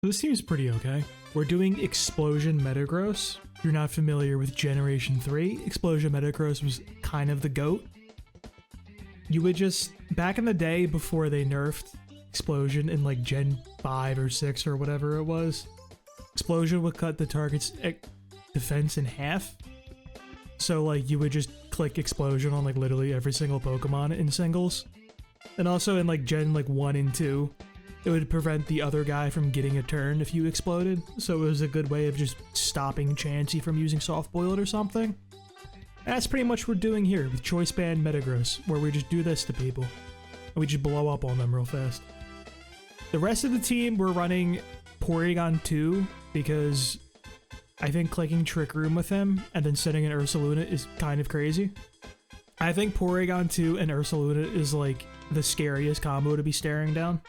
This team's pretty okay. We're doing Explosion Metagross. If you're not familiar with Generation 3, Explosion Metagross was kind of the GOAT. You would just, back in the day before they nerfed Explosion in like Gen 5 or 6 or whatever it was, Explosion would cut the target's defense in half. So like you would just click Explosion on like literally every single Pokemon in singles. And also in like Gen like 1 and 2, it would prevent the other guy from getting a turn if you exploded. So it was a good way of just stopping Chansey from using Soft Boiled or something. And that's pretty much what we're doing here with Choice Band Metagross, where we just do this to people. And we just blow up on them real fast. The rest of the team, we're running Porygon2 because I think clicking Trick Room with him and then setting an Ursaluna is kind of crazy. I think Porygon2 and Ursaluna is like the scariest combo to be staring down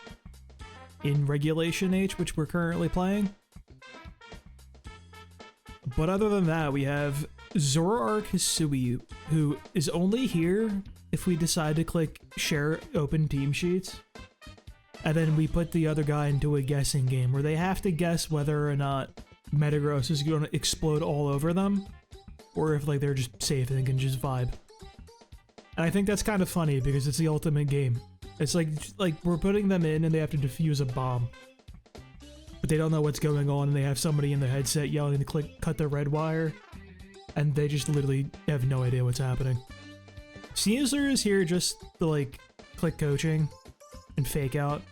in Regulation H, which we're currently playing. But other than that, we have Zoroark Hisui, who is only here if we decide to click Share Open Team Sheets. And then we put the other guy into a guessing game where they have to guess whether or not Metagross is going to explode all over them, or if like they're just safe and can just vibe. And I think that's kind of funny because it's the ultimate game. It's like we're putting them in and they have to defuse a bomb, but they don't know what's going on and they have somebody in the headset yelling to cut the red wire, and they just literally have no idea what's happening. Sneasler is here just to like click coaching and fake out.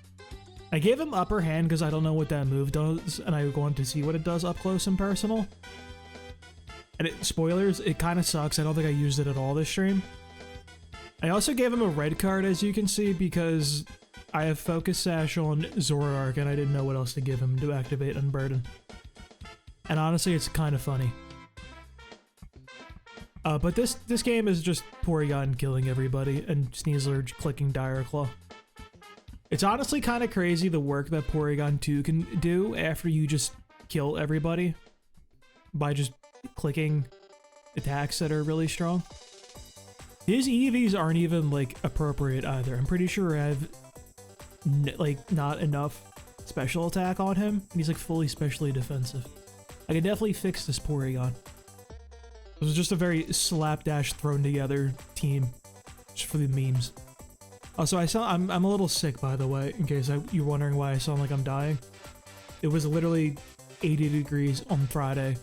I gave him upper hand because I don't know what that move does and I wanted to see what it does up close and personal. And spoilers, it kind of sucks. I don't think I used it at all this stream. I also gave him a red card, as you can see, because I have Focus Sash on Zoroark and I didn't know what else to give him to activate Unburden. And honestly, it's kind of funny. But this game is just Porygon killing everybody and Sneasler clicking Dire Claw. It's honestly kind of crazy the work that Porygon2 can do after you just kill everybody by just clicking attacks that are really strong. His EVs aren't even like appropriate either. I'm pretty sure I have like not enough special attack on him. He's like fully specially defensive. I could definitely fix this Porygon. It was just a very slapdash thrown together team just for the memes. Also, I'm a little sick, by the way, in case you're wondering why I sound like I'm dying. It was literally 80 degrees on Friday,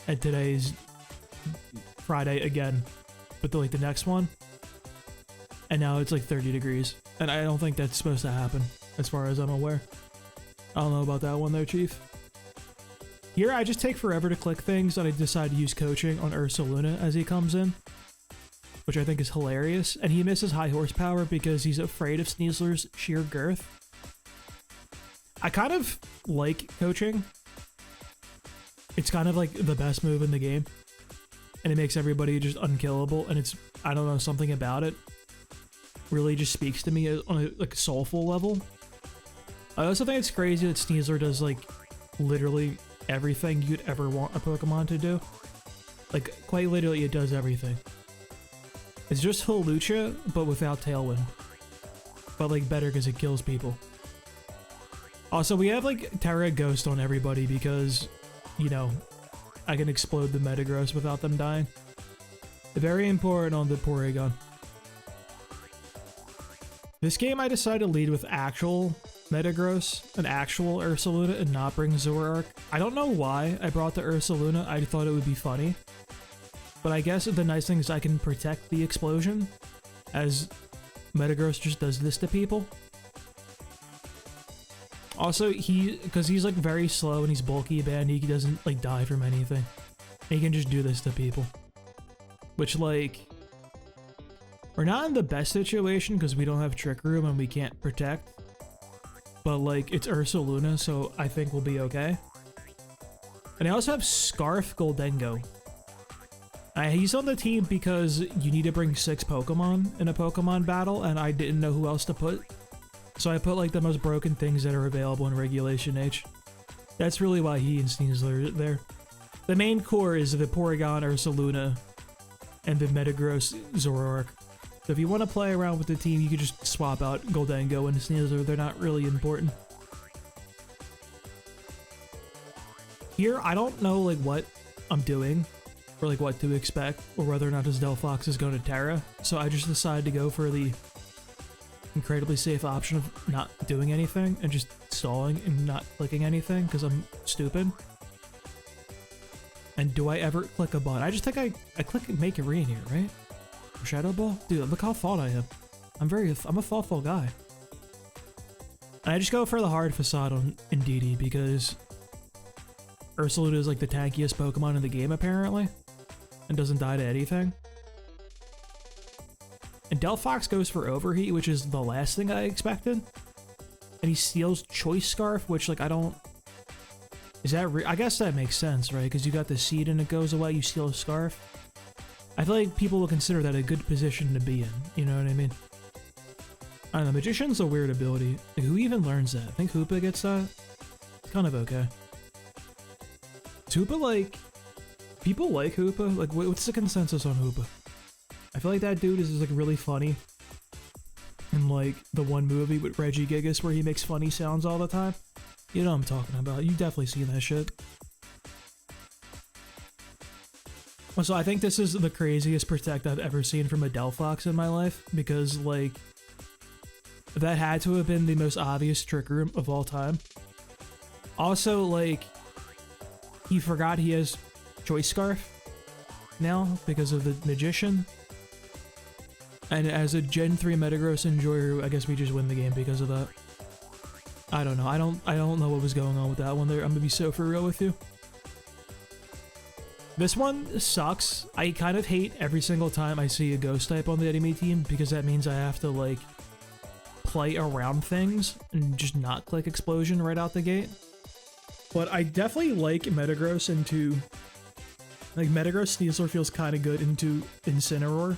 and today's Friday again, but the next one, and now it's like 30 degrees, and I don't think that's supposed to happen, as far as I'm aware. I don't know about that one though, Chief. Here, I just take forever to click things, and I decide to use coaching on Ursaluna as he comes in, which I think is hilarious, and he misses high horsepower because he's afraid of Sneasler's sheer girth. I kind of like coaching. It's kind of like the best move in the game, and it makes everybody just unkillable, and it's, I don't know, something about it really just speaks to me on a like soulful level. I also think it's crazy that Sneasler does like literally everything you'd ever want a Pokemon to do. Like quite literally it does everything. It's just Holucha, but without Tailwind. But like better because it kills people. Also, we have like Tera Ghost on everybody because, you know, I can explode the Metagross without them dying. Very important on the Porygon. This game I decided to lead with actual Metagross, an actual Ursaluna, and not bring Zoroark. I don't know why I brought the Ursaluna. I thought it would be funny. But I guess the nice thing is I can protect the explosion, as Metagross just does this to people. Also, because he's like very slow and he's bulky band, he doesn't like die from anything. He can just do this to people. Which like, we're not in the best situation because we don't have Trick Room and we can't protect. But like, it's Ursaluna, so I think we'll be okay. And I also have Scarf Goldengo. He's on the team because you need to bring 6 Pokemon in a Pokemon battle, and I didn't know who else to put. So I put like the most broken things that are available in Regulation H. That's really why he and Sneasler are there. The main core is the Porygon Ursaluna and the Metagross Zoroark. So if you want to play around with the team, you could just swap out Goldengo and Sneasler. They're not really important. here, I don't know like what I'm doing or like what to expect or whether or not his Delphox is going to Tera. So I just decided to go for the incredibly safe option of not doing anything and just stalling and not clicking anything because I'm stupid. And do I ever click a button? I just think I click Make a Rain here, right? Or Shadow Ball? Dude, look how thought I am. I'm a thoughtful guy. And I just go for the hard facade on Indeedee because Ursaluna is like the tankiest Pokemon in the game apparently and doesn't die to anything. And Delphox goes for Overheat, which is the last thing I expected. And he steals Choice Scarf, which like I don't... Is that I guess that makes sense, right? Because you got the seed and it goes away, you steal a Scarf. I feel like people will consider that a good position to be in, you know what I mean? I don't know, Magician's a weird ability. Like, who even learns that? I think Hoopa gets that? It's kind of okay. Is Hoopa like... People like Hoopa? Like, what's the consensus on Hoopa? I feel like that dude is like really funny. In like the one movie with Reggie Gigas where he makes funny sounds all the time. You know what I'm talking about. You've definitely seen that shit. Also, I think this is the craziest Protect I've ever seen from a Delphox in my life because like that had to have been the most obvious Trick Room of all time. Also, like he forgot he has Choice Scarf now because of the Magician. And as a Gen 3 Metagross enjoyer, I guess we just win the game because of that. I don't know. I don't know what was going on with that one there. I'm gonna be so for real with you. This one sucks. I kind of hate every single time I see a Ghost type on the enemy team because that means I have to like play around things and just not click Explosion right out the gate. But I definitely like Metagross into... Like Metagross Sneasler feels kind of good into Incineroar.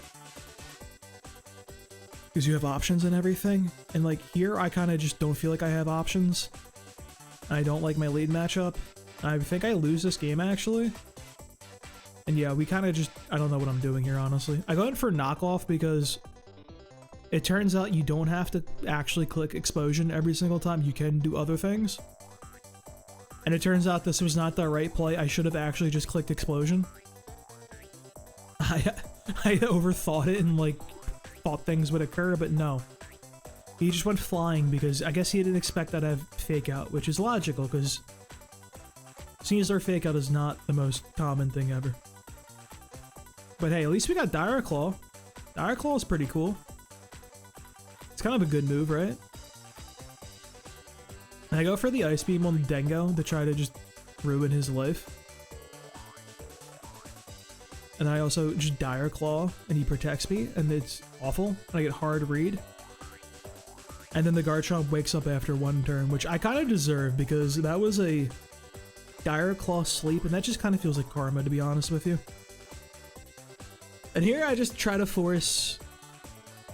Because you have options and everything. And like here, I kind of just don't feel like I have options. I don't like my lead matchup. I think I lose this game actually. And yeah, we kind of just, I don't know what I'm doing here, honestly. I go in for knockoff because it turns out you don't have to actually click Explosion every single time. You can do other things. And it turns out this was not the right play. I should have actually just clicked Explosion. I overthought it and like thought things would occur, but no. He just went flying because I guess he didn't expect that to have Fake Out, which is logical because Sneasler Fake Out is not the most common thing ever. But hey, at least we got Dire Claw. Dire Claw is pretty cool. It's kind of a good move, right? And I go for the Ice Beam on Dengo to try to just ruin his life. And I also just Dire Claw and he protects me and it's awful. And I get Hard Read. And then the Garchomp wakes up after one turn, which I kind of deserve because that was a Dire Claw sleep and that just kind of feels like karma, to be honest with you. And here I just try to force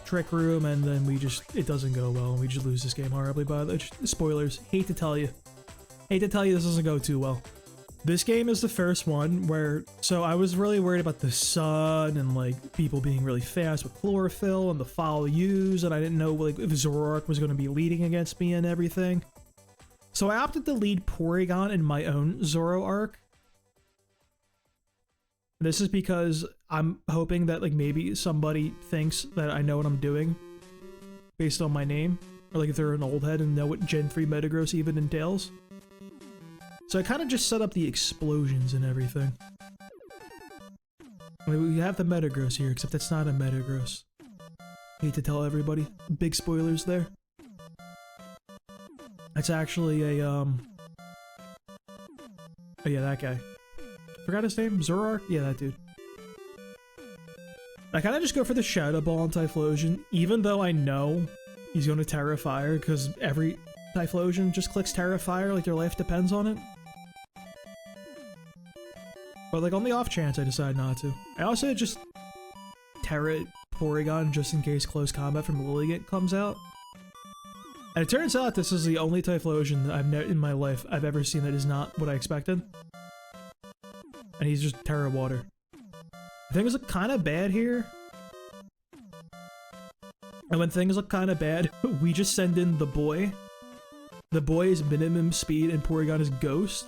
Trick Room and then it doesn't go well and we just lose this game horribly. But spoilers, hate to tell you this doesn't go too well. This game is the first one where, so I was really worried about the sun and like people being really fast with chlorophyll and the follow yous, and I didn't know like if Zoroark was going to be leading against me and everything. So I opted to lead Porygon in my own Zoroark. This is because I'm hoping that like maybe somebody thinks that I know what I'm doing based on my name, or like if they're an old head and know what Gen 3 Metagross even entails. So I kind of just set up the explosions and everything. I mean, we have the Metagross here, except it's not a Metagross. Hate to tell everybody. Big spoilers there. It's actually a, oh yeah, that guy. Forgot his name? Zoroark? Yeah, that dude. I kind of just go for the Shadow Ball on Typhlosion, even though I know he's going to Tera Fire, because every Typhlosion just clicks Tera Fire like their life depends on it. But like on the off chance I decide not to. I also just Tera Porygon just in case Close Combat from Lilligant comes out. And it turns out this is the only Typhlosion that in my life I've ever seen that is not what I expected. And he's just Tera Water. Things look kind of bad here. And when things look kind of bad, we just send in the boy. The boy is minimum speed and Porygon is Ghost.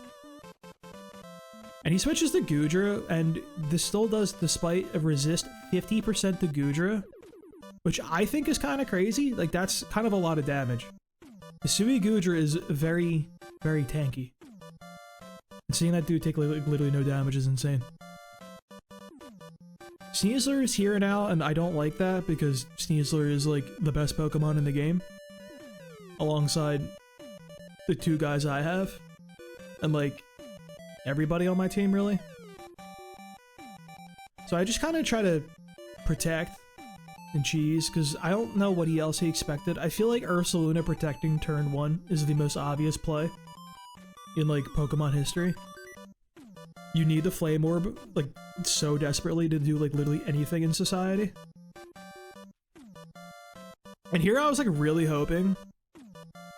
And he switches to Goodra, and this still does, despite a resist 50% to Goodra, which I think is kind of crazy. Like, that's kind of a lot of damage. Hisui Goodra is very, very tanky. And seeing that dude take like, literally no damage is insane. Sneasler is here now, and I don't like that because Sneasler is like the best Pokemon in the game. Alongside the two guys I have. And like everybody on my team, really. So I just kind of try to protect and cheese, because I don't know what else he expected. I feel like Ursaluna protecting turn 1 is the most obvious play in like Pokemon history. You need the Flame Orb like so desperately to do like literally anything in society. And here I was like really hoping,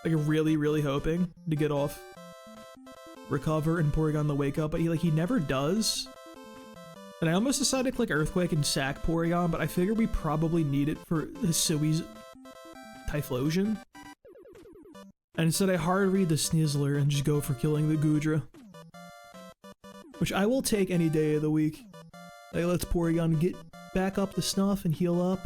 like really hoping to get off Recover and Porygon the Wake Up, but he never does. And I almost decided to click Earthquake and sack Porygon, but I figured we probably need it for Hisui's Typhlosion. And instead I hard read the Sneasler and just go for killing the Goodra. Which I will take any day of the week. Like, let's Porygon get back up to snuff and heal up.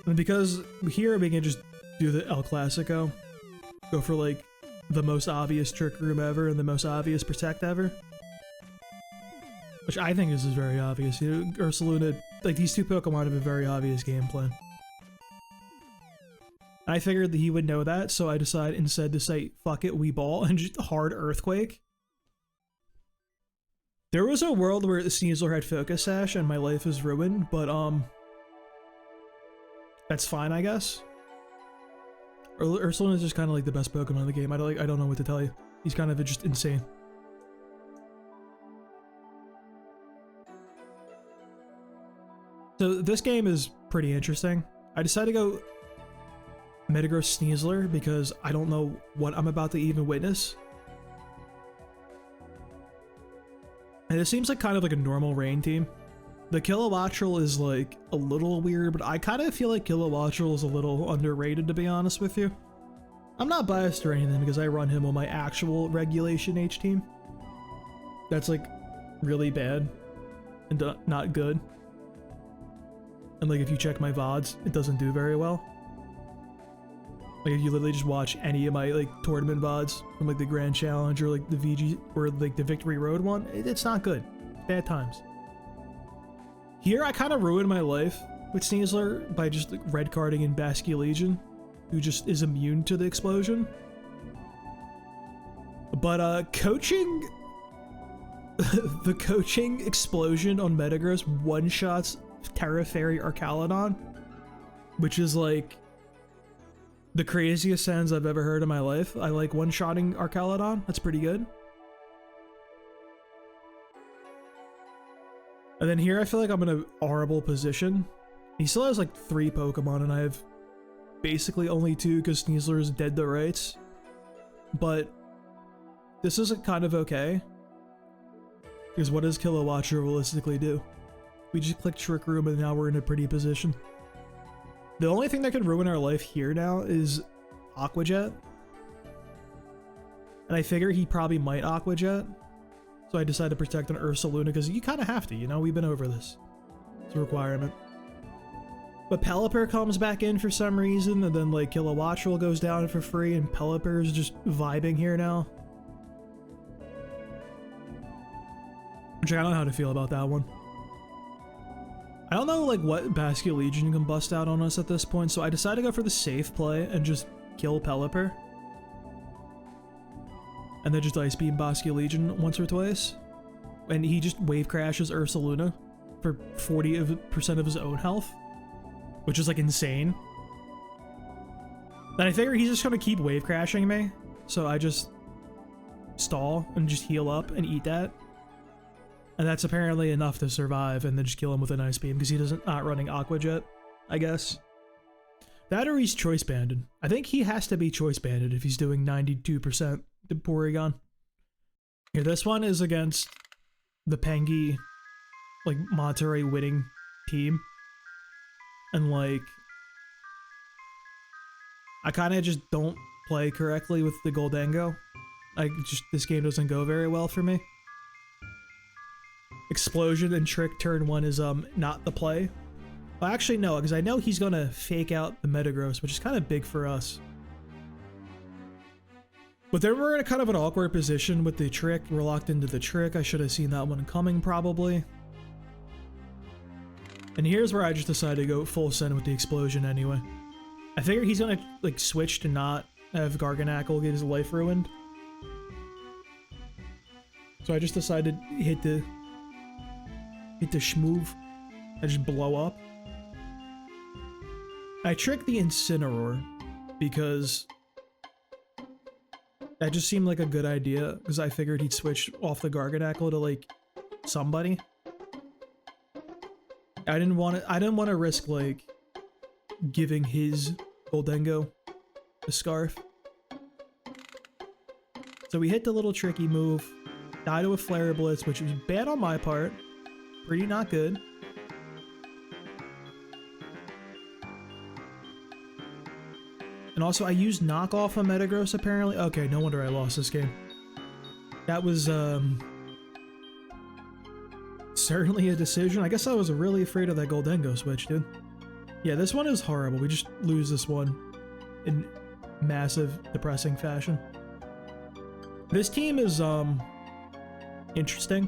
And because here we can just do the El Clasico. Go for like the most obvious Trick Room ever and the most obvious Protect ever. Which I think this is very obvious. You know, Ursaluna, like these two Pokemon have a very obvious game plan. I figured that he would know that, so I decided instead to say, fuck it, we ball, and just hard Earthquake. There was a world where the Sneasler had Focus Sash and my life is ruined, but that's fine, I guess. Ursaluna is just kind of like the best Pokemon in the game. I don't know what to tell you. He's kind of just insane. So this game is pretty interesting. I decided to go Metagross Sneasler because I don't know what I'm about to even witness. And it seems like kind of like a normal rain team. The Kilowattrel is like a little weird, but I kind of feel like Kilowattrel is a little underrated, to be honest with you. I'm not biased or anything because I run him on my actual Regulation H team. That's like really bad and not good. And like if you check my VODs, it doesn't do very well. Like if you literally just watch any of my like tournament VODs from like the Grand Challenge or like the VG or like the Victory Road one, it's not good. Bad times. Here I kind of ruined my life with Sneasler by just like red carding in Basculegion, who just is immune to the explosion. But coaching the coaching explosion on Metagross one-shots Tera Fairy Arcaludon, which is like the craziest sentence I've ever heard in my life. I like one-shotting Arcaludon. That's pretty good. And then here I feel like I'm in a horrible position. He still has like 3 Pokemon and I have basically only 2 because Sneasler is dead to rights. But this is kind of okay. Because what does Kilowattrel realistically do? We just click Trick Room and now we're in a pretty position. The only thing that could ruin our life here now is Aqua Jet. And I figure he probably might Aqua Jet. So I decided to protect an Ursaluna because you kind of have to, you know? We've been over this. It's a requirement. But Pelipper comes back in for some reason, and then like Kilowattrel goes down for free, and Pelipper is just vibing here now. Which I don't know how to feel about that one. I don't know like what Basculegion can bust out on us at this point, so I decided to go for the safe play and just kill Pelipper. And then just Ice Beam Basculegion once or twice. And he just Wave Crashes Ursaluna for 40% of his own health. Which is like insane. Then I figure he's just gonna keep Wave Crashing me. So I just stall and just heal up and eat that. And that's apparently enough to survive and then just kill him with an Ice Beam because he doesn't not running Aqua Jet, I guess. That or he's Choice Banded. I think he has to be Choice Banded if he's doing 92% to Porygon. Here, this one is against the Pengi, like, Monterey winning team. And, like, I kind of just don't play correctly with the Goldengo. This game doesn't go very well for me. Explosion and Trick turn 1 is not the play. Well, actually no, because I know he's gonna fake out the Metagross, which is kind of big for us. But then we're in a kind of an awkward position with the Trick. We're locked into the Trick. I should have seen that one coming probably. And here's where I just decided to go full send with the Explosion anyway. I figured he's gonna like switch to not have Garganacl get his life ruined. So I just decided to hit the schmoove and just blow up. I tricked the Incineroar because that just seemed like a good idea, because I figured he'd switch off the Garganacl to like somebody. I didn't want to risk like giving his Goldengo a Scarf. So we hit the little tricky move, died to a Flare Blitz, which was bad on my part. Pretty not good. And also I used knockoff on Metagross apparently. Okay, no wonder I lost this game. That was certainly a decision. I guess I was really afraid of that Goldengo switch, dude. Yeah, this one is horrible. We just lose this one in massive, depressing fashion. This team is, interesting.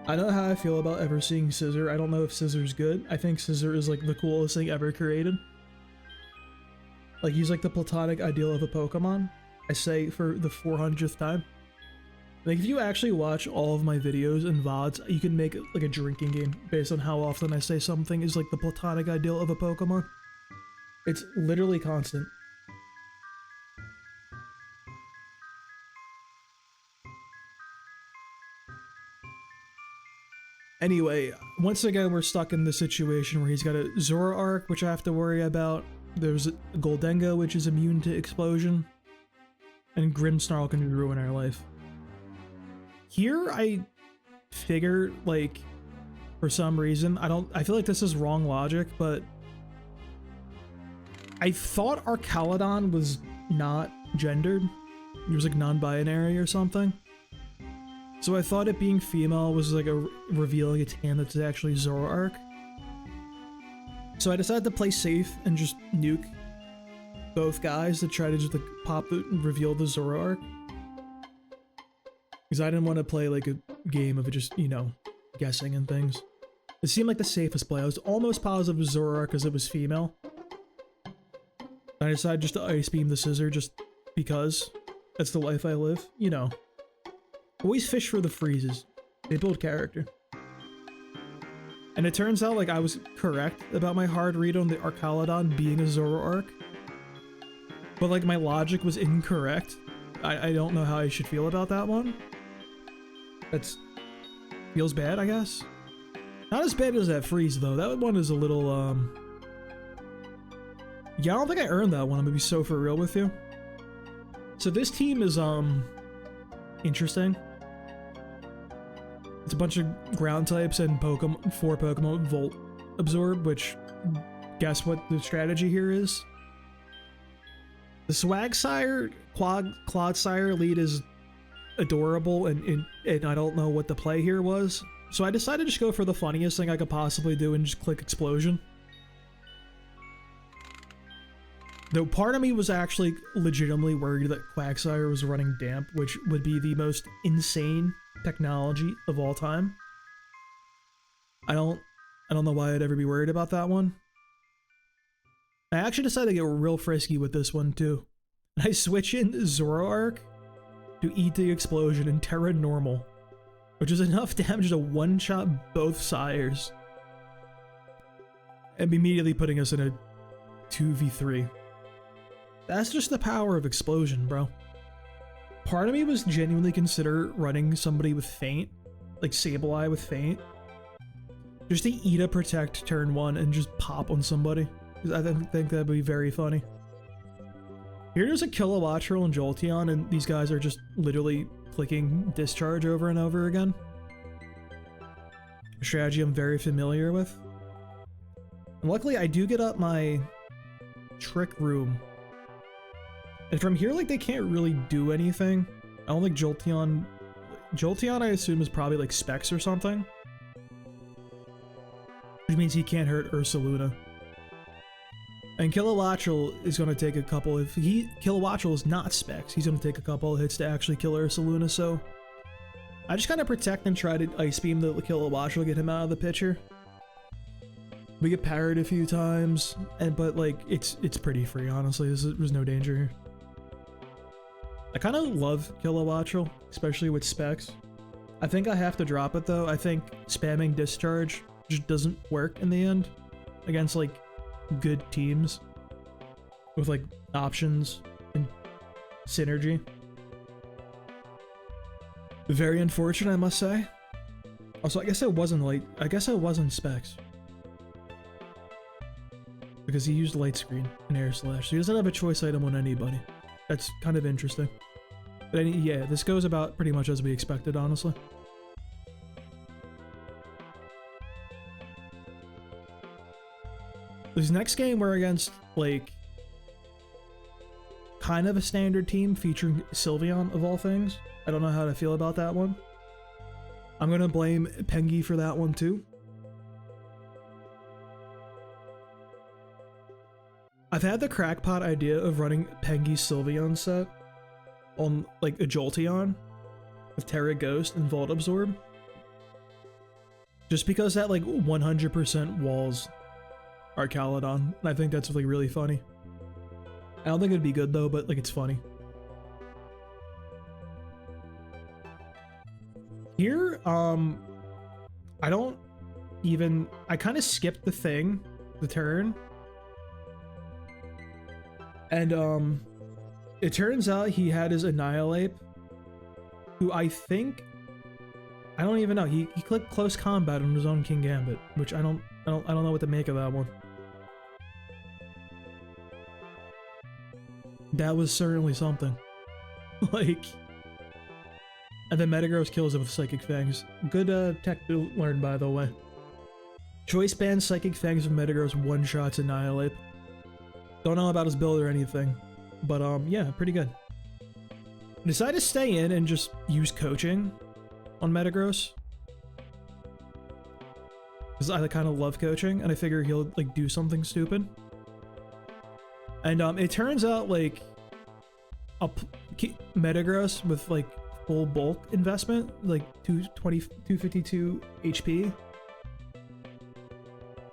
I don't know how I feel about ever seeing Scizor. I don't know if Scissor's good. I think Scizor is, like, the coolest thing ever created. Like, he's, like, the platonic ideal of a Pokemon. I say for the 400th time. Like, if you actually watch all of my videos and VODs, you can make, like, a drinking game based on how often I say something is, like, the platonic ideal of a Pokemon. It's literally constant. Anyway, once again, we're stuck in the situation where he's got a Zoroark, which I have to worry about. There's a Goldengo, which is immune to Explosion. And Grimmsnarl can ruin our life. Here, I figure, like, for some reason, I feel like this is wrong logic, but I thought Arcaludon was not gendered. It was, like, non-binary or something. So I thought it being female was like a revealing its hand that's actually Zoroark. So I decided to play safe and just nuke both guys to try to just like pop it and reveal the Zoroark. Because I didn't want to play like a game of just, you know, guessing and things. It seemed like the safest play. I was almost positive it was Zoroark because it was female. I decided just to Ice Beam the Scizor just because. That's the life I live, you know. Always fish for the freezes. They build character. And it turns out like I was correct about my hard read on the Arcaludon being a Zoroark. But like my logic was incorrect. I don't know how I should feel about that one. That's feels bad, I guess. Not as bad as that freeze though. That one is a little yeah, I don't think I earned that one. I'm gonna be so for real with you. So this team is interesting. It's a bunch of ground types and Pokemon, 4 Pokemon Volt Absorb, which guess what the strategy here is? The Swagsire, Clodsire lead is adorable, and I don't know what the play here was. So I decided to just go for the funniest thing I could possibly do and just click Explosion. Though part of me was actually legitimately worried that Quagsire was running Damp, which would be the most insane technology of all time. I don't know why I'd ever be worried about that one. I actually decided to get real frisky with this one too. I switch in Zoroark to eat the Explosion and Tera Normal, which is enough damage to one-shot both sires. And immediately putting us in a 2v3. That's just the power of Explosion, bro. Part of me was genuinely consider running somebody with Feint, like Sableye with Feint, just to eat a Protect turn 1 and just pop on somebody. I think that'd be very funny. Here's a Kilowattrel and Jolteon, and these guys are just literally clicking Discharge over and over again. A strategy I'm very familiar with. And luckily, I do get up my Trick Room And from here, like, they can't really do anything. I don't think Jolteon... Jolteon, I assume, is probably, like, Specs or something. Which means he can't hurt Ursaluna. And Kilowattrel is going to take a couple... If Kilowattrel is not Specs, he's going to take a couple of hits to actually kill Ursaluna, so... I just kind of protect and try to Ice Beam the Kilowattrel, get him out of the picture. We get parried a few times, but, like, it's pretty free, honestly. There's no danger here. I kind of love Kilowattrel, especially with Specs. I think I have to drop it, though. I think spamming Discharge just doesn't work in the end against, like, good teams with, like, options and synergy. Very unfortunate, I must say. Also, I guess it wasn't Specs. Because he used Light Screen and Air Slash, so he doesn't have a choice item on anybody. That's kind of interesting. But yeah, this goes about pretty much as we expected, honestly. This next game, we're against, like, kind of a standard team featuring Sylveon, of all things. I don't know how to feel about that one. I'm gonna blame Pengi for that one, too. I've had the crackpot idea of running Pengi's Sylveon set on, like, a Jolteon with Tera Ghost and Volt Absorb. Just because that, like, 100% walls Arcaludon, and I think that's, like, really funny. I don't think it'd be good, though, but, like, it's funny. Here, I kind of skipped the turn. And, it turns out he had his Annihilate, who I don't even know. He clicked Close Combat on his own King Gambit, which I don't know what to make of that one. That was certainly something. Like, and then Metagross kills him with Psychic Fangs. Good tech to learn, by the way. Choice Band Psychic Fangs with Metagross one-shots Annihilate. Don't know about his build or anything, but yeah, pretty good. I decided to stay in and just use coaching on Metagross, because I kind of love coaching, and I figure he'll, like, do something stupid. And it turns out, like, Metagross with, like, full bulk investment, like 252 HP,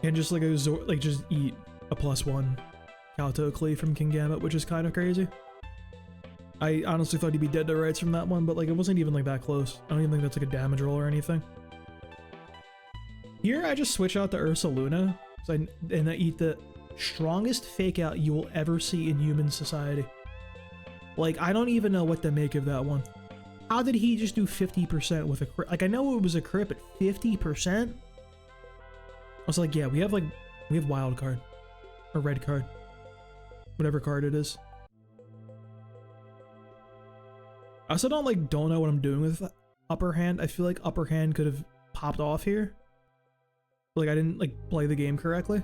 and just, like, just eat a +1 Kato Klee from King Gambit, which is kind of crazy. I honestly thought he'd be dead to rights from that one, but, like, it wasn't even, like, that close. I don't even think that's, like, a damage roll or anything. Here, I just switch out to Ursaluna, and I eat the strongest fake out you will ever see in human society. Like, I don't even know what to make of that one. How did he just do 50% with a crit? Like, I know it was a crit, but 50%? I was like, yeah, we have wild card. Or red card. Whatever card it is. I also don't know what I'm doing with upper hand. I feel like upper hand could have popped off here. Like, I didn't, like, play the game correctly.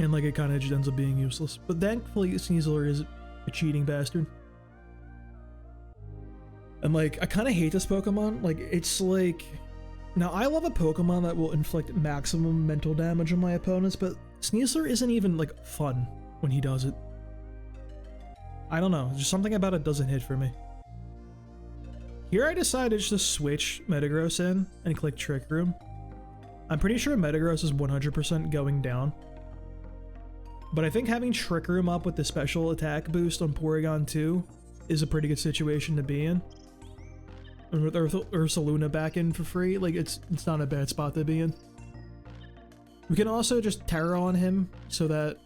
And, like, it kind of just ends up being useless. But thankfully, Sneasler is a cheating bastard. And, like, I kind of hate this Pokemon. Like, it's like... Now, I love a Pokemon that will inflict maximum mental damage on my opponents, but Sneasler isn't even, like, fun when he does it. I don't know, just something about it doesn't hit for me. Here I decided just to switch Metagross in and click Trick Room. I'm pretty sure Metagross is 100% going down. But I think having Trick Room up with the special attack boost on Porygon2 is a pretty good situation to be in. And with Ursaluna back in for free, like, it's not a bad spot to be in. We can also just Terra on him so that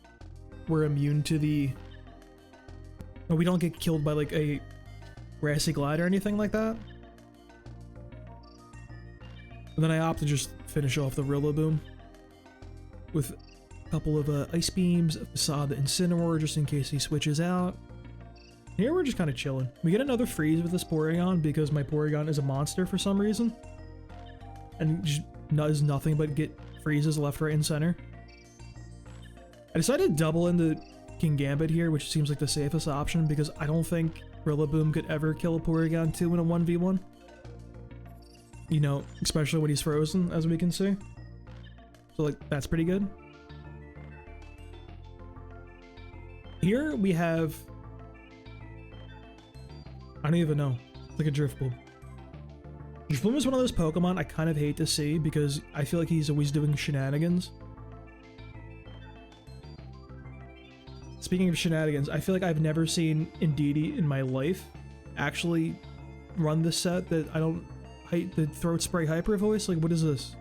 we're immune to the... Or we don't get killed by, like, a Grassy Glide or anything like that. And then I opt to just finish off the Rillaboom with a couple of Ice Beams, a Facade, the Incineroar, just in case he switches out. Here we're just kind of chilling. We get another freeze with this Porygon because my Porygon is a monster for some reason. And just does nothing but get freezes left, right, and center. I decided to double into King Gambit here, which seems like the safest option because I don't think Rillaboom could ever kill a Porygon2 in a 1v1. You know, especially when he's frozen, as we can see. So, like, that's pretty good. Here we have... I don't even know. It's like a Drifbloom. Drifbloom is one of those Pokemon I kind of hate to see because I feel like he's always doing shenanigans. Speaking of shenanigans, I feel like I've never seen Indeedee in my life actually run this set that I don't hate the throat spray hyper voice. Like, what is this?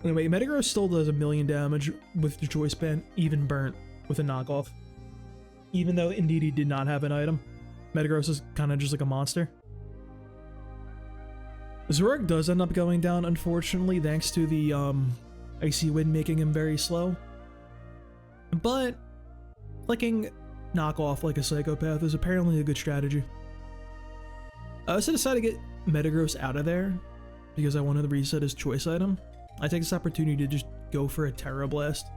Anyway, Metagross still does 1,000,000 damage with the choice band, even burnt with a knockoff. Even though Indeedee did not have an item, Metagross is kind of just like a monster. Zoroark does end up going down, unfortunately, thanks to the Icy Wind making him very slow. But clicking knockoff like a psychopath is apparently a good strategy. I also decided to get Metagross out of there because I wanted to reset his choice item. I take this opportunity to just go for a Tera Blast.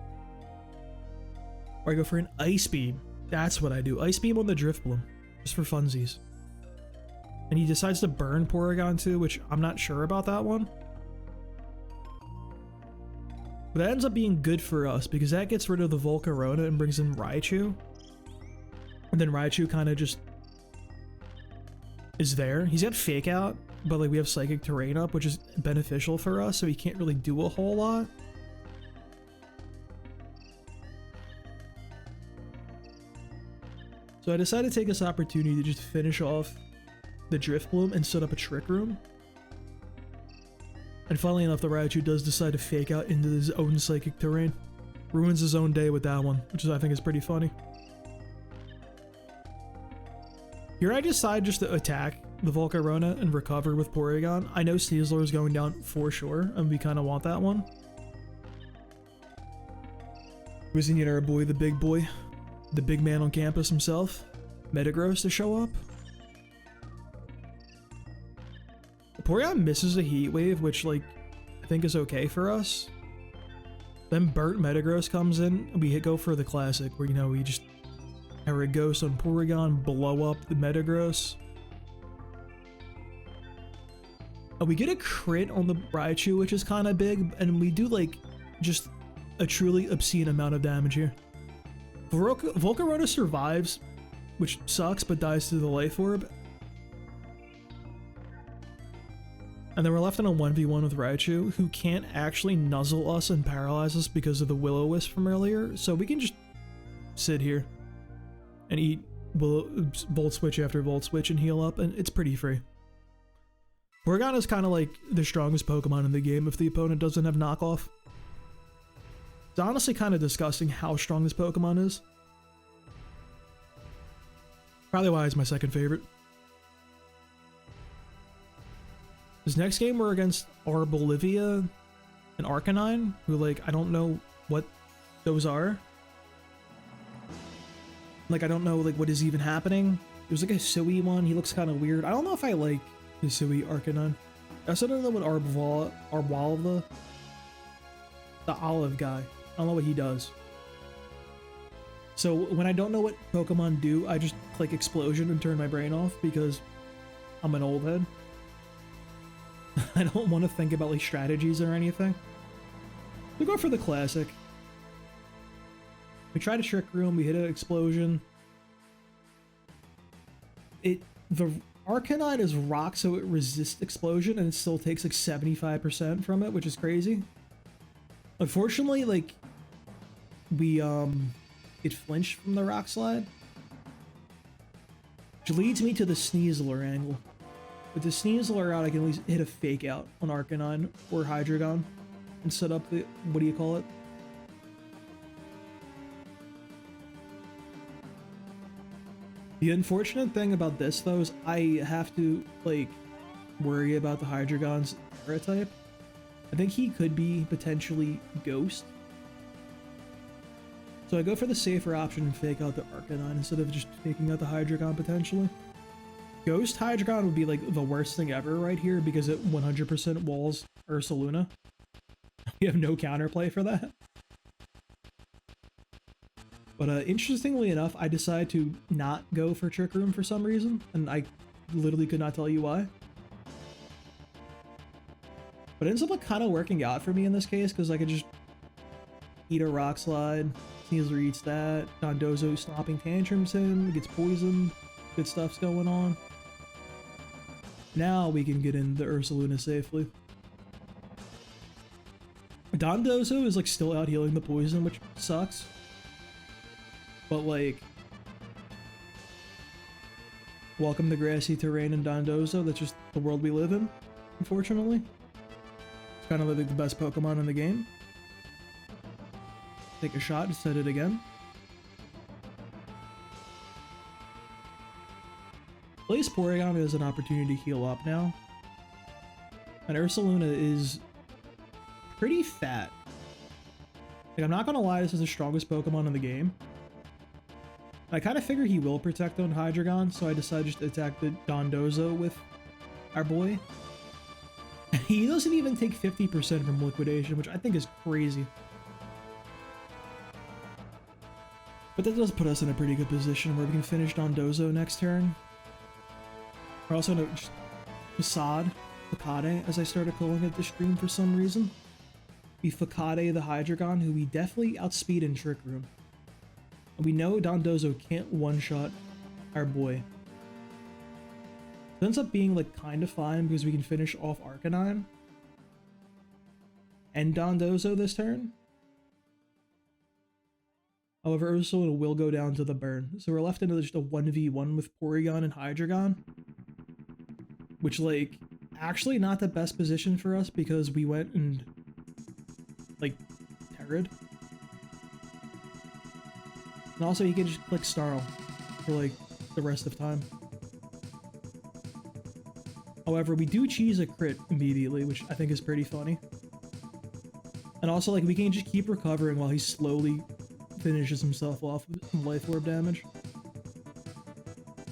Or I go for an Ice Beam. That's what I do. Ice Beam on the Drifbloom. Just for funsies. And he decides to burn Porygon2, which I'm not sure about that one. But that ends up being good for us because that gets rid of the Volcarona and brings in Raichu. And then Raichu kind of just is there. He's got Fake Out, but like we have Psychic Terrain up, which is beneficial for us, so he can't really do a whole lot. So I decided to take this opportunity to just finish off the Drifbloom and set up a Trick Room. And funnily enough, the Raichu does decide to Fake Out into his own Psychic Terrain. Ruins his own day with that one, which I think is pretty funny. Here I decide just to attack the Volcarona and recover with Porygon. I know Sneasler is going down for sure, and we kind of want that one. We just need our boy, the big man on campus himself, Metagross, to show up. Porygon misses a Heat Wave, which, like, I think is okay for us. Then Burnt Metagross comes in, and we go for the classic, where, you know, we just have a Ghost on Porygon, blow up the Metagross. And we get a crit on the Raichu, which is kind of big, and we do, like, just a truly obscene amount of damage here. Volcarona survives, which sucks, but dies to the Life Orb. And then we're left in a 1v1 with Raichu, who can't actually nuzzle us and paralyze us because of the Will-O-Wisp from earlier, so we can just sit here and eat Volt Switch after Volt Switch and heal up, and it's pretty free. Porygon is kind of like the strongest Pokemon in the game if the opponent doesn't have knockoff. It's honestly kind of disgusting how strong this Pokemon is. Probably why it's my second favorite. This next game we're against Bolivia and Arcanine, who, like, I don't know what those are. Like, I don't know, like, what is even happening. There's like a Hisui one, he looks kind of weird. I don't know if I like Hisui Arcanine. I also don't know what Arbalva, the olive guy, I don't know what he does. So when I don't know what Pokemon do, I just click Explosion and turn my brain off because I'm an old head. I don't want to think about like strategies or anything. We go for the classic. We try to Trick Room, we hit an Explosion. The Arcanine is rock, so it resists Explosion, and it still takes like 75% from it, which is crazy. Unfortunately, like, we it flinched from the Rock Slide, which leads me to the Sneasler angle. With the Sneasler out, I can at least hit a Fake Out on Arcanine or Hydreigon and set up the, what do you call it? The unfortunate thing about this, though, is I have to, like, worry about the Hydreigon's Tera type. I think he could be potentially Ghost. So I go for the safer option and Fake Out the Arcanine instead of just faking out the Hydreigon potentially. Ghost Hydreigon would be, like, the worst thing ever right here because it 100% walls Ursaluna. We have no counterplay for that. But interestingly enough, I decided to not go for Trick Room for some reason, and I literally could not tell you why. But it ends up like kind of working out for me in this case, because I could just eat a Rock Slide, Sneasler eats that, Dondozo stomping tantrums him, gets poisoned, good stuff's going on. Now we can get in the Ursaluna safely. Dondozo is like still out healing the poison, which sucks. But like, welcome to grassy terrain in Dondozo. That's just the world we live in, unfortunately. It's kind of like the best Pokemon in the game. Take a shot and set it again. Place Porygon has an opportunity to heal up now. And Ursaluna is pretty fat. Like, I'm not gonna lie, this is the strongest Pokemon in the game. I kind of figure he will protect on Hydreigon, so I decided just to attack the Dondozo with our boy. He doesn't even take 50% from Liquidation, which I think is crazy. But that does put us in a pretty good position where we can finish Dondozo next turn. We're also gonna just Facade, as I started calling it this stream for some reason. We Facade the Hydreigon, who we definitely outspeed in Trick Room. We know Dondozo can't one-shot our boy. It ends up being like kind of fine because we can finish off Arcanine and Dondozo this turn. However, Ursaluna will go down to the burn, so we're left into just a 1v1 with Porygon and Hydreigon, which like actually not the best position for us because we went and like Terra'd. And also, you can just click Snarl for, like, the rest of time. However, we do cheese a crit immediately, which I think is pretty funny. And also, like, we can just keep recovering while he slowly finishes himself off with some Life Orb damage.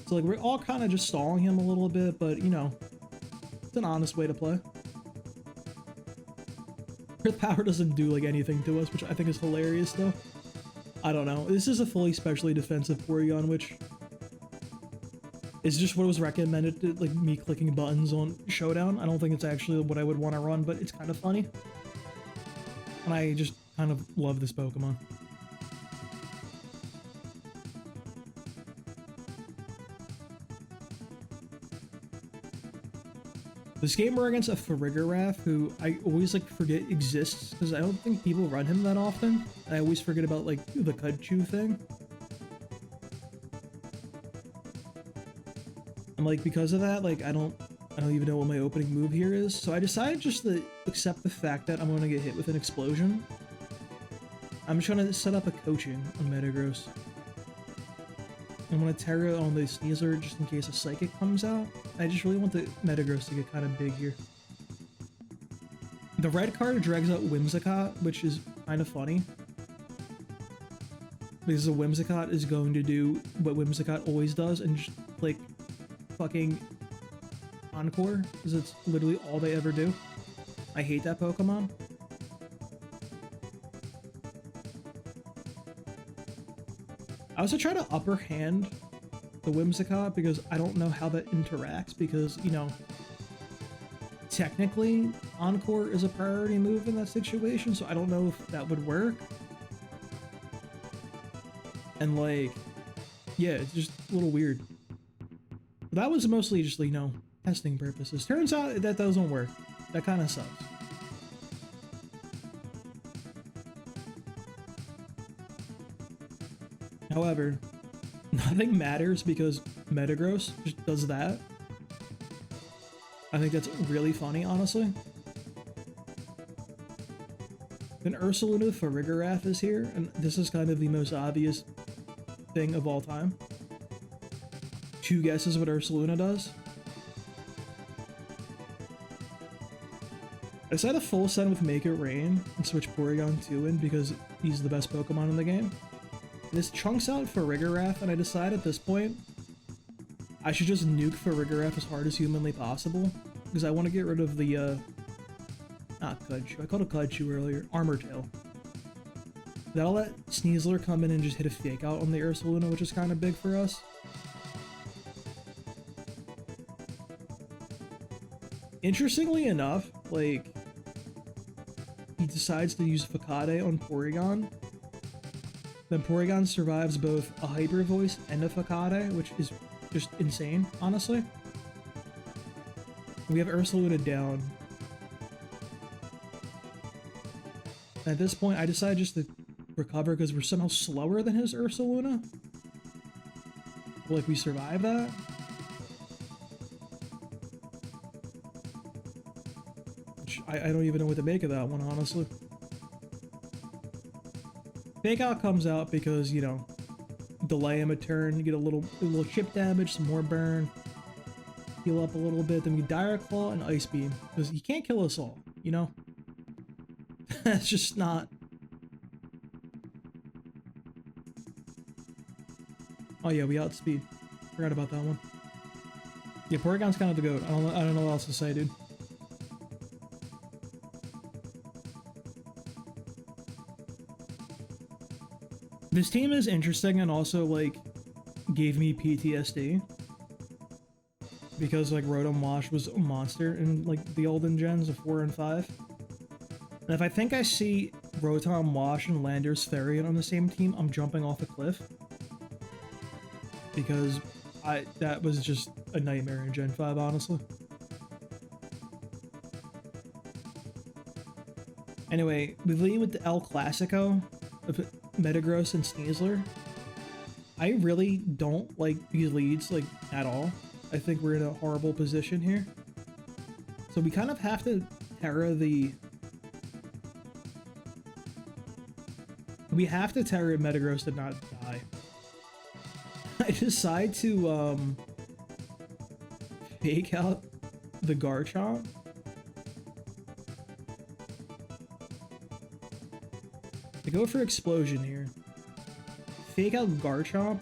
So, like, we're all kind of just stalling him a little bit, but, you know, it's an honest way to play. Earth Power doesn't do, like, anything to us, which I think is hilarious, though. I don't know. This is a fully specially defensive Porygon, which is just what was recommended to, like, me clicking buttons on Showdown. I don't think it's actually what I would want to run, but it's kind of funny. And I just kind of love this Pokemon. This game we're against a Farigiraf, who I always like forget exists because I don't think people run him that often. I always forget about like the Kudchu thing. And like because of that, like I don't even know what my opening move here is. So I decided just to accept the fact that I'm gonna get hit with an explosion. I'm just gonna set up a coaching on Metagross. I'm gonna Tera on the Sneasler just in case a Psychic comes out. I just really want the Metagross to get kind of big here. The red card drags out Whimsicott, which is kind of funny. Because the Whimsicott is going to do what Whimsicott always does and just, like, fucking Encore, because it's literally all they ever do. I hate that Pokemon. I also try to upper hand the Whimsicott because I don't know how that interacts because, you know, technically Encore is a priority move in that situation, so I don't know if that would work. And like, yeah, it's just a little weird. But that was mostly just, you know, testing purposes. Turns out that doesn't work. That kind of sucks. However, nothing matters because Metagross just does that. I think that's really funny, honestly. Then Ursaluna Farigiraf is here, and this is kind of the most obvious thing of all time. Two guesses what Ursaluna does. I decided to full send with Make It Rain and switch Porygon2 in because he's the best Pokemon in the game. This chunks out Farigiraf, and I decide at this point I should just nuke Farigiraf as hard as humanly possible because I want to get rid of the not Kudchu. I called it Kudchu earlier. Armor Tail. That'll let Sneasler come in and just hit a fake out on the Ursaluna, which is kind of big for us. Interestingly enough, like, he decides to use Facade on Porygon. Then Porygon survives both a Hyper Voice and a Facade, which is just insane, honestly. We have Ursaluna down. At this point, I decided just to recover because we're somehow slower than his Ursaluna. Like, we survive that. Which I don't even know what to make of that one, honestly. Fake Out comes out because, you know, delay him a turn, get a little chip damage, some more burn, heal up a little bit, then we Dire Claw and Ice Beam. Because he can't kill us all, you know? That's just not... Oh yeah, we outspeed. Forgot about that one. Yeah, Porygon's kind of the GOAT. I don't know what else to say, dude. This team is interesting and also, like, gave me PTSD. Because, like, Rotom Wash was a monster in, like, the olden gens of 4 and 5. And if I think I see Rotom Wash and Landorus Therian on the same team, I'm jumping off a cliff. Because that was just a nightmare in Gen 5, honestly. Anyway, we lead with the El Clasico of Metagross and Sneasler. I really don't like these leads, like, at all. I think we're in a horrible position here. So we kind of have to Tera the... We have to Tera Metagross to not die. I decide to, fake out the Garchomp. I go for Explosion here. Fake out Garchomp.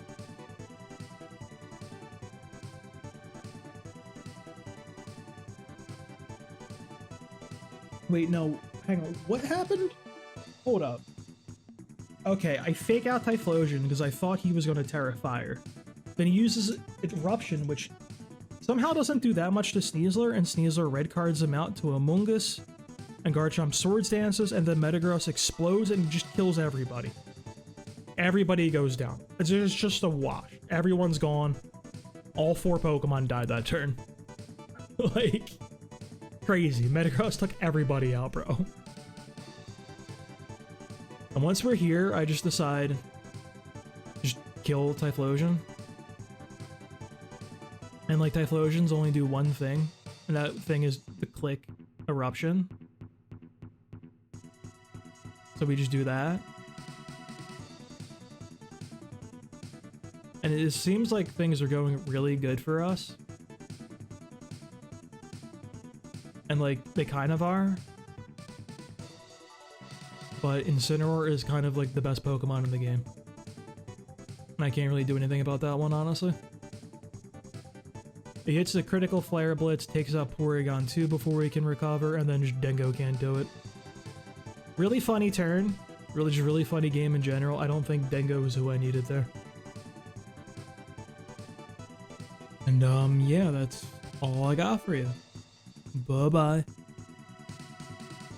Wait, no. Hang on. What happened? Hold up. Okay, I fake out Typhlosion because I thought he was going to Tera Fire. Then he uses Eruption, which somehow doesn't do that much to Sneasler, and Sneasler red cards him out to Amoonguss, and Garchomp Swords Dances, and then Metagross explodes and just kills everybody. Everybody goes down. It's just a wash. Everyone's gone. All 4 Pokemon died that turn. Like, crazy. Metagross took everybody out, bro. And once we're here, I just decide just kill Typhlosion. And like Typhlosions only do one thing, and that thing is the click Eruption. So we just do that. And it seems like things are going really good for us. And like, they kind of are. But Incineroar is kind of like the best Pokemon in the game. And I can't really do anything about that one, honestly. It hits the critical Flare Blitz, takes out Porygon2 before we can recover, and then just Dengo can't do it. Really funny turn. Really funny game in general. I don't think Dengo was who I needed there. And yeah, that's all I got for you. Bye-bye.